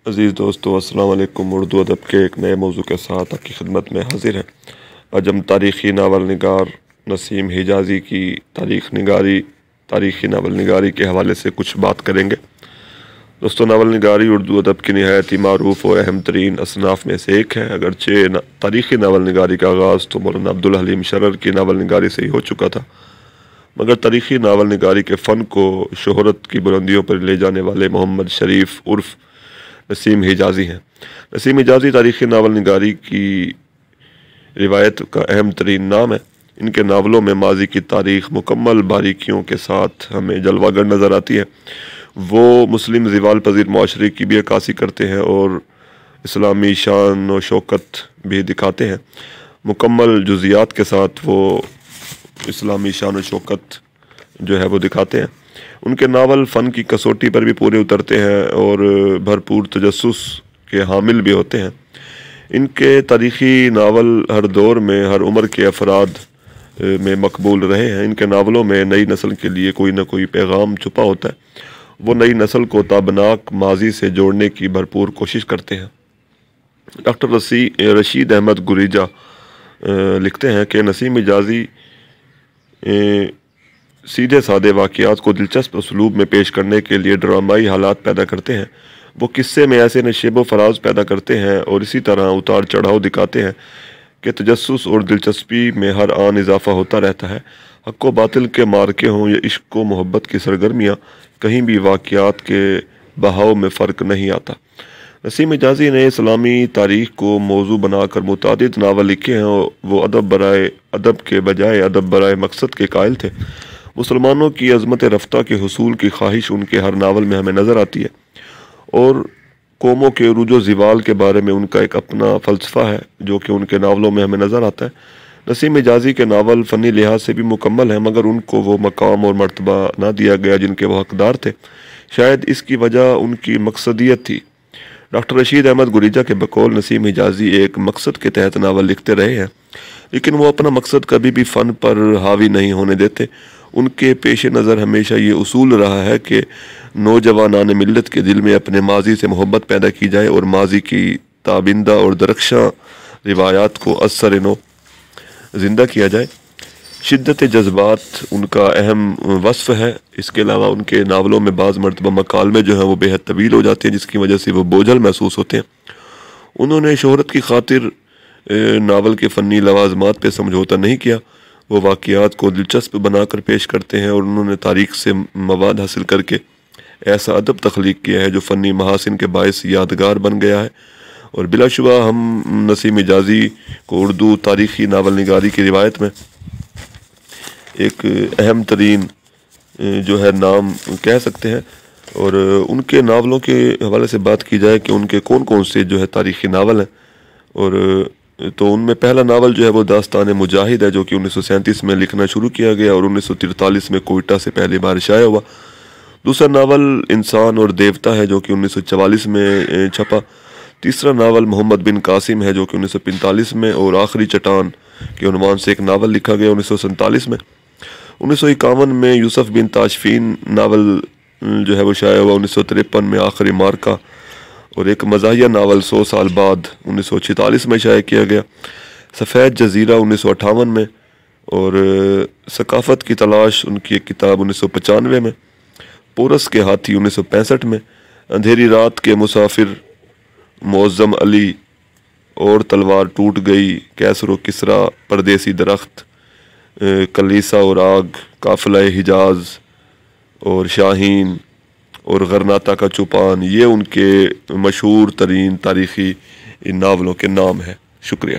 عزیز دوستو السلام علیکم۔ اردو ادب کے ایک نئے موضوع کے ساتھ آپ کی خدمت میں حاضر ہیں۔ آج ہم تاریخی ناول نگار نسیم حجازی کی تاریخی ناول نگاری کے حوالے سے کچھ بات کریں گے۔ دوستو، ناول نگاری اردو ادب کی نہایت ہی معروف اور اہم ترین اصناف میں سے ایک ہے۔ اگرچہ تاریخی ناول نگاری کا آغاز تو مولانا عبدالحلیم شرر کی ناول نگاری سے ہی ہو چکا تھا، مگر تاریخی ناول نگاری کے فن کو شہرت کی بلندیوں پر لے جانے والے محمد شریف عرف نسیم حجازی ہیں۔ نسیم حجازی تاریخی ناول نگاری کی روایت کا اہم ترین نام ہے۔ ان کے ناولوں میں ماضی کی تاریخ مکمل باریکیوں کے ساتھ ہمیں جلوہ گر نظر آتی ہے۔ وہ مسلم زوال پذیر معاشرے کی بھی عکاسی کرتے ہیں اور اسلامی شان و شوکت بھی دکھاتے ہیں۔ مکمل جزیات کے ساتھ وہ اسلامی شان و شوکت جو ہے وہ دکھاتے ہیں۔ ان کے ناول فن کی کسوٹی پر بھی پورے اترتے ہیں اور بھرپور تجسس کے حامل بھی ہوتے ہیں۔ ان کے تاریخی ناول ہر دور میں ہر عمر کے افراد میں مقبول رہے ہیں۔ ان کے ناولوں میں نئی نسل کے لیے کوئی نہ کوئی پیغام چھپا ہوتا ہے۔ وہ نئی نسل کو تابناک ماضی سے جوڑنے کی بھرپور کوشش کرتے ہیں۔ ڈاکٹر رشید احمد گریجہ لکھتے ہیں کہ نسیم حجازی سیدھے سادے واقعات کو دلچسپ اسلوب میں پیش کرنے کے لیے ڈرامائی حالات پیدا کرتے ہیں۔ وہ قصے میں ایسے نشیب و فراز پیدا کرتے ہیں اور اسی طرح اتار چڑھاؤ دکھاتے ہیں کہ تجسس اور دلچسپی میں ہر آن اضافہ ہوتا رہتا ہے۔ حق و باطل کے معرکے ہوں یا عشق و محبت کی سرگرمیاں، کہیں بھی واقعات کے بہاؤ میں فرق نہیں آتا۔ نسیم حجازی نے اسلامی تاریخ کو موضوع بنا کر متعدد ناول لکھے ہیں۔ وہ ادب کے بجائے ادب برائے مقصد کے قائل تھے۔ مسلمانوں کی عظمت رفتہ کے حصول کی خواہش ان کے ہر ناول میں ہمیں نظر آتی ہے اور قوموں کے عروج و زوال کے بارے میں ان کا ایک اپنا فلسفہ ہے جو کہ ان کے ناولوں میں ہمیں نظر آتا ہے۔ نسیم حجازی کے ناول فنی لحاظ سے بھی مکمل ہیں، مگر ان کو وہ مقام اور مرتبہ نہ دیا گیا جن کے وہ حقدار تھے۔ شاید اس کی وجہ ان کی مقصدیت تھی۔ ڈاکٹر رشید احمد گریجہ کے بقول نسیم حجازی ایک مقصد کے تحت ناول لکھتے رہے ہیں، لیکن وہ اپنا مقصد کبھی بھی فن پر حاوی نہیں ہونے دیتے۔ ان کے پیش نظر ہمیشہ یہ اصول رہا ہے کہ نوجوانان ملت کے دل میں اپنے ماضی سے محبت پیدا کی جائے اور ماضی کی تابندہ اور درخشاں روایات کو اثر نو زندہ کیا جائے۔ شدت جذبات ان کا اہم وصف ہے۔ اس کے علاوہ ان کے ناولوں میں بعض مرتبہ مکالمے جو ہیں وہ بے حد طویل ہو جاتے ہیں، جس کی وجہ سے وہ بوجھل محسوس ہوتے ہیں۔ انہوں نے شہرت کی خاطر ناول کے فنی لوازمات پہ سمجھوتا نہیں کیا۔ وہ واقعات کو دلچسپ بنا کر پیش کرتے ہیں اور انہوں نے تاریخ سے مواد حاصل کر کے ایسا ادب تخلیق کیا ہے جو فنی محاسن کے باعث یادگار بن گیا ہے۔ اور بلا شبہ ہم نسیم حجازی کو اردو تاریخی ناول نگاری کی روایت میں ایک اہم ترین جو ہے نام کہہ سکتے ہیں۔ اور ان کے ناولوں کے حوالے سے بات کی جائے کہ ان کے کون کون سے جو ہے تاریخی ناول ہیں، اور تو ان میں پہلا ناول جو ہے وہ داستان مجاہد ہے جو کہ 1937 میں لکھنا شروع کیا گیا اور 1943 میں کوئٹہ سے پہلی بار شائع ہوا۔ دوسرا ناول انسان اور دیوتا ہے جو کہ 1944 میں چھپا۔ تیسرا ناول محمد بن قاسم ہے جو کہ 1945 میں، اور آخری چٹان کے عنوان سے ایک ناول لکھا گیا 1947 میں۔ 1951 میں یوسف بن تاشفین ناول جو ہے وہ شائع ہوا۔ 1953 میں آخری مارکا، اور ایک مزاحیہ ناول 100 سال بعد 1946 میں شائع کیا گیا۔ سفید جزیرہ 1958 میں، اور ثقافت کی تلاش ان کی ایک کتاب 1995 میں۔ پورس کے ہاتھی 1965 میں۔ اندھیری رات کے مسافر، معظم علی، اور تلوار ٹوٹ گئی، کیسر و کسریٰ، پردیسی درخت، کلیسا اور آگ، قافلہ حجاز، اور شاہین، اور غرناطہ کا چوپان، یہ ان کے مشہور ترین تاریخی ناولوں کے نام ہیں۔ شکریہ۔